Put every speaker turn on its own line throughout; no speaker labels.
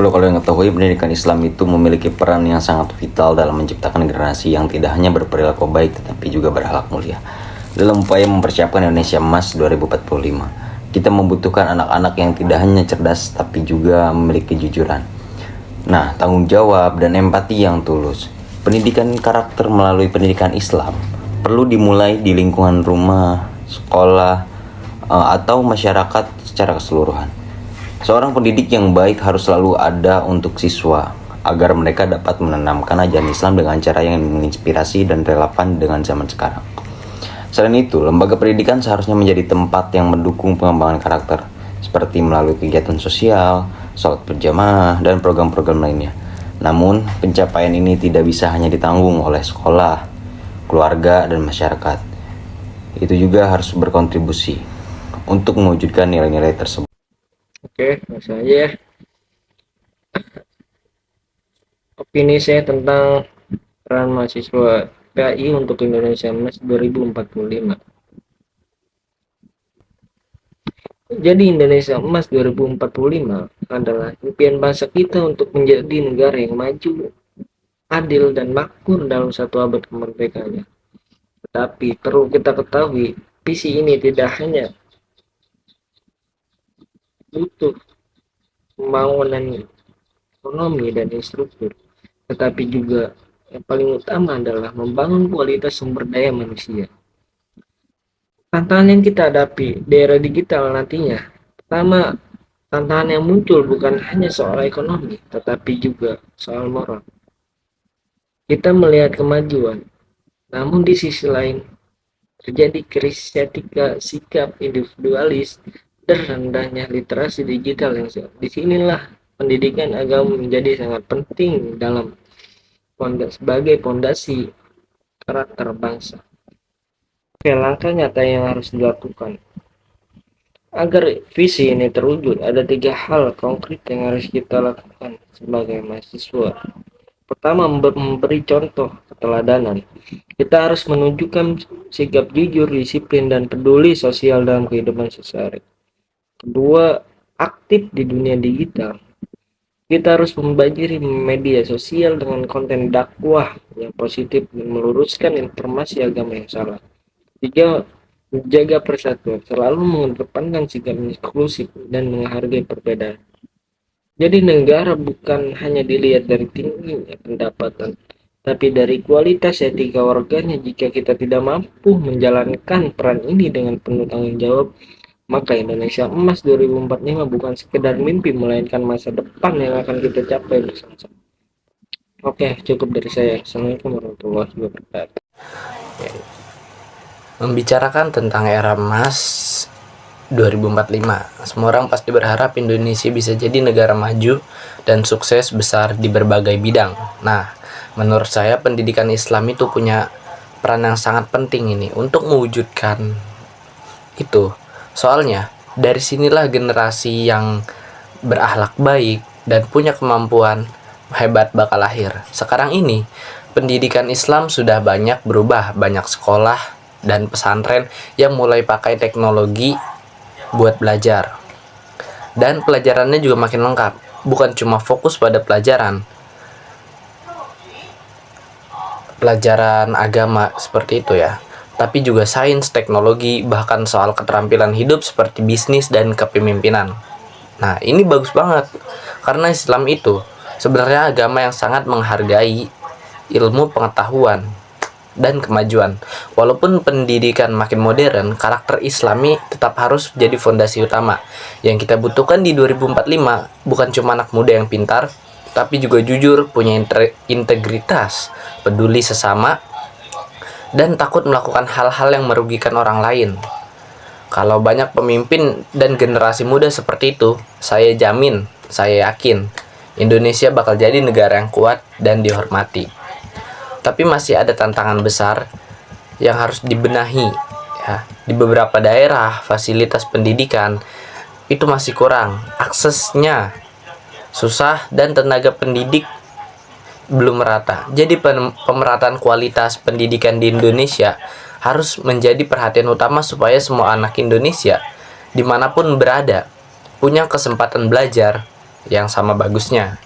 Perlu kalian ketahui, pendidikan Islam itu memiliki peran yang sangat vital dalam menciptakan generasi yang tidak hanya berperilaku baik tetapi juga berakhlak mulia. Dalam upaya mempersiapkan Indonesia Emas 2045, kita membutuhkan anak-anak yang tidak hanya cerdas tapi juga memiliki kejujuran. Nah, tanggung jawab dan empati yang tulus. Pendidikan karakter melalui pendidikan Islam perlu dimulai di lingkungan rumah, sekolah, atau masyarakat secara keseluruhan. Seorang pendidik yang baik harus selalu ada untuk siswa, agar mereka dapat menanamkan ajaran Islam dengan cara yang menginspirasi dan relevan dengan zaman sekarang. Selain itu, lembaga pendidikan seharusnya menjadi tempat yang mendukung pengembangan karakter, seperti melalui kegiatan sosial, sholat berjamaah, dan program-program lainnya. Namun, pencapaian ini tidak bisa hanya ditanggung oleh sekolah, keluarga, dan masyarakat. Itu juga harus berkontribusi untuk mewujudkan nilai-nilai tersebut.
Oke, langsung aja ya. Opini saya tentang peran mahasiswa PAI untuk Indonesia Emas 2045. Jadi Indonesia Emas 2045 adalah impian bangsa kita untuk menjadi negara yang maju, adil, dan makmur dalam satu abad kemerdekaannya. Tetapi perlu kita ketahui, visi ini tidak hanya butuh pembangunan ekonomi dan infrastruktur, tetapi juga yang paling utama adalah membangun kualitas sumber daya manusia. Tantangan yang kita hadapi di era digital nantinya, pertama, tantangan yang muncul bukan hanya soal ekonomi, tetapi juga soal moral. Kita melihat kemajuan, namun di sisi lain terjadi krisis etika, sikap individualis, dan rendahnya literasi digital yang disinilah pendidikan agama menjadi sangat penting dalam sebagai fondasi karakter bangsa. Oke, langkah nyata yang harus dilakukan agar visi ini terwujud, ada 3 hal konkret yang harus kita lakukan sebagai mahasiswa. Pertama, memberi contoh keteladanan. Kita harus menunjukkan sikap jujur, disiplin, dan peduli sosial dalam kehidupan sehari-hari. Kedua, aktif di dunia digital. Kita harus membanjiri media sosial dengan konten dakwah yang positif dan meluruskan informasi agama yang salah. Tiga, menjaga persatuan, selalu mengedepankan sikap inklusif dan menghargai perbedaan. Jadi negara bukan hanya dilihat dari tingginya pendapatan, tapi dari kualitas etika warganya. Jika kita tidak mampu menjalankan peran ini dengan penuh tanggung jawab, maka Indonesia Emas 2045 bukan sekedar mimpi, melainkan masa depan yang akan kita capai bersama-sama. Oke, cukup dari saya. Assalamualaikum warahmatullahi wabarakatuh.
Membicarakan tentang era emas 2045, semua orang pasti berharap Indonesia bisa jadi negara maju dan sukses besar di berbagai bidang. Nah, menurut saya pendidikan Islam itu punya peran yang sangat penting ini untuk mewujudkan itu. Soalnya, dari sinilah generasi yang berakhlak baik dan punya kemampuan hebat bakal lahir. Sekarang ini, pendidikan Islam sudah banyak berubah, banyak sekolah dan pesantren yang mulai pakai teknologi buat belajar. Dan pelajarannya juga makin lengkap, bukan cuma fokus pada pelajaran agama seperti itu ya, tapi juga sains, teknologi, bahkan soal keterampilan hidup seperti bisnis dan kepemimpinan. Nah, ini bagus banget karena Islam itu sebenarnya agama yang sangat menghargai ilmu pengetahuan dan kemajuan. Walaupun pendidikan makin modern, karakter Islami tetap harus jadi fondasi utama. Yang kita butuhkan di 2045 bukan cuma anak muda yang pintar, tapi juga jujur, punya integritas, peduli sesama, dan takut melakukan hal-hal yang merugikan orang lain. Kalau banyak pemimpin dan generasi muda seperti itu, saya jamin, saya yakin Indonesia bakal jadi negara yang kuat dan dihormati. Tapi masih ada tantangan besar yang harus dibenahi ya. Di beberapa daerah fasilitas pendidikan itu masih kurang, aksesnya susah dan tenaga pendidik belum merata. Jadi pemerataan kualitas pendidikan di Indonesia harus menjadi perhatian utama supaya semua anak Indonesia dimanapun berada punya kesempatan belajar yang sama bagusnya.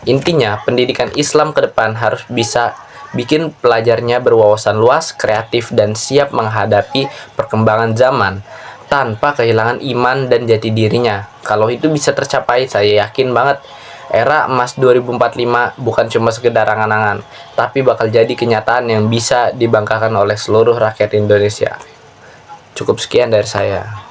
Intinya, pendidikan Islam ke depan harus bisa bikin pelajarnya berwawasan luas, kreatif, dan siap menghadapi perkembangan zaman tanpa kehilangan iman dan jati dirinya. Kalau itu bisa tercapai, saya yakin banget era emas 2045 bukan cuma sekedar angan-angan, tapi bakal jadi kenyataan yang bisa dibanggakan oleh seluruh rakyat Indonesia. Cukup sekian dari saya.